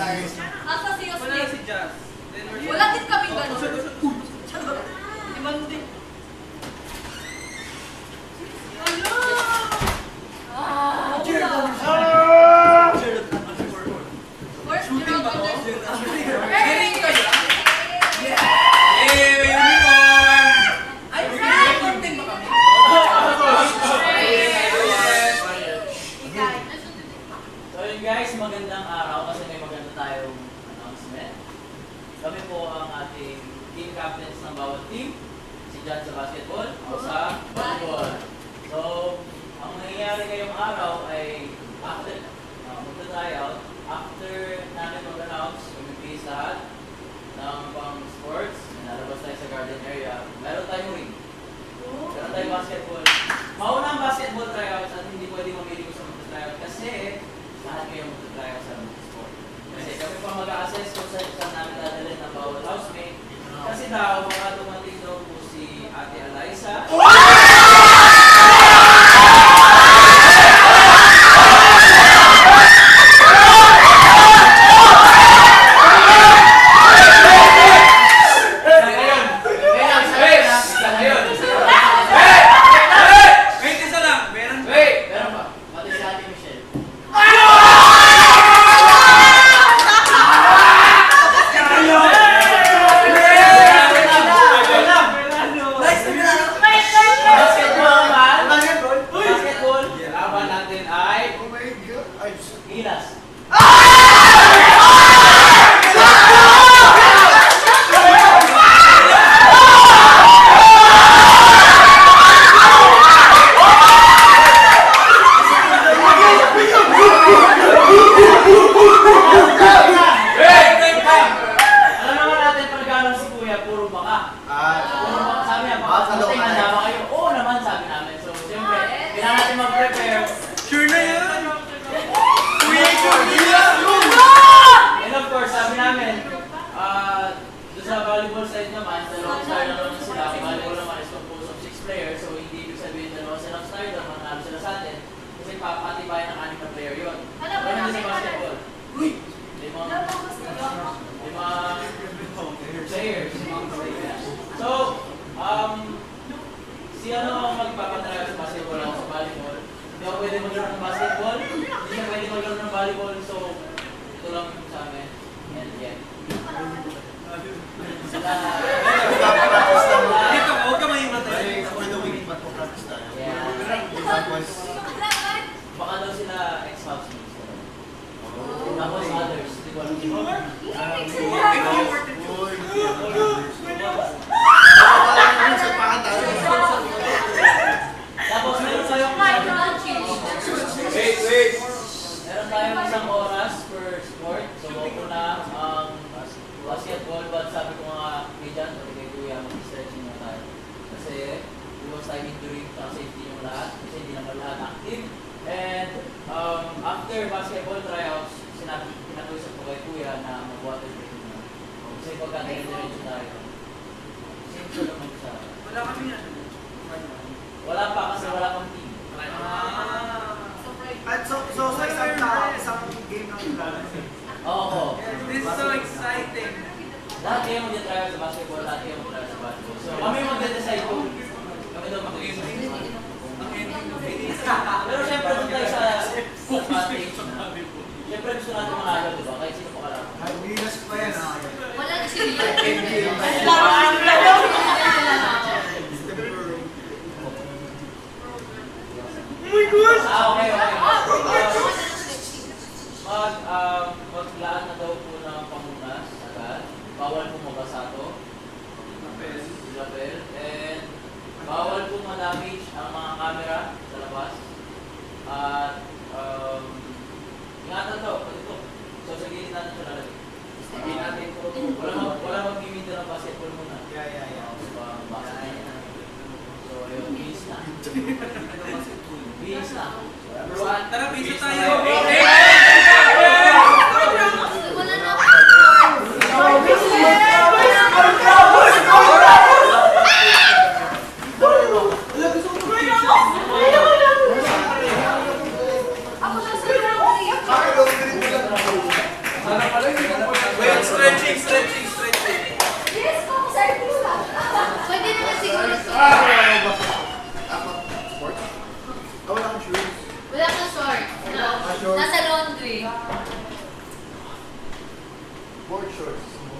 Asa si Yosef? Wala si Jazz. Wala din kami gano'n. Limang din. Shooting ba to? Very good. Yay! May uniform! Ay, Frank! Din ba kami? So yun guys, magandang araw kasi may maganda tayong announcement. Kami po ang ating team captains ng bawat team. Si John sa basketball, ako sa volleyball. So, ang nangyayari ngayong araw ay after magta-tryout, after namin mag-announce, mag-base lahat ng pang sports, nalabas tayo sa garden area, meron tayong ring. Meron tayong basketball. Mauna ang basketball tryouts at hindi pwede mamili ko sa mag-tryout kasi lahat kayo mag-tryout sa sport. Kasi kami pa mag-a-assess kung saan namin dadalhin ng bawat housemate. Kasi daw, baka dumating daw po si Ate Eliza. Si ano ang magpapatrayo sa basketball ako sa volleyball. Hindi ako pwede maglaro ng basketball. Hindi siya pwede maglaro ng volleyball. So, ito lang sa amin. And yeah. Dito, huwag ka mahimatay. Baka daw sila ex-housemates. Tapos others. Hindi ko alam. Tapos meron tayong meron tayong isang oras per sport. So una ang basketball, but sabi ko nga kay Jan, kay Kuya, mag-stretching na tayo. Kasi iwas tayo injury, safety yung lahat. Kasi hindi naman lahat active. And after basketball tryouts, pinakusap ko kay Kuya na mag-water break na. Kasi pagka-diretso tayo. Simple naman siya. Wala kami na. Wala pa kasi wala pang team. At so sa isang game ng ilan? Oo. This is so exciting. Lahat kayo mag-try sa basketball, lahat kayo mag-try sa basketball. So kami mag-decide kung kami daw mag-decide. Pero syempre kung tayo sa advantage, syempre gusto natin manalo, diba? Kahit sino pa kalaro. Bigas pa yan ha. Wala na siya. Okay. Maglaan na daw po ng pamunas agad. Bawal po mabasato. Lapel. And bawal po ma-damage ang mga camera sa labas. At ingatan daw, pati ito. So sa gilid natin siya lalagay. Hindi natin po. Wala mag-gimita ng basketball muna. Yeah. So yun, bihis na. Bihis na. Tara, piso tayo. Wala na. Ako na sa shorts. Nasa laundry. Board shorts.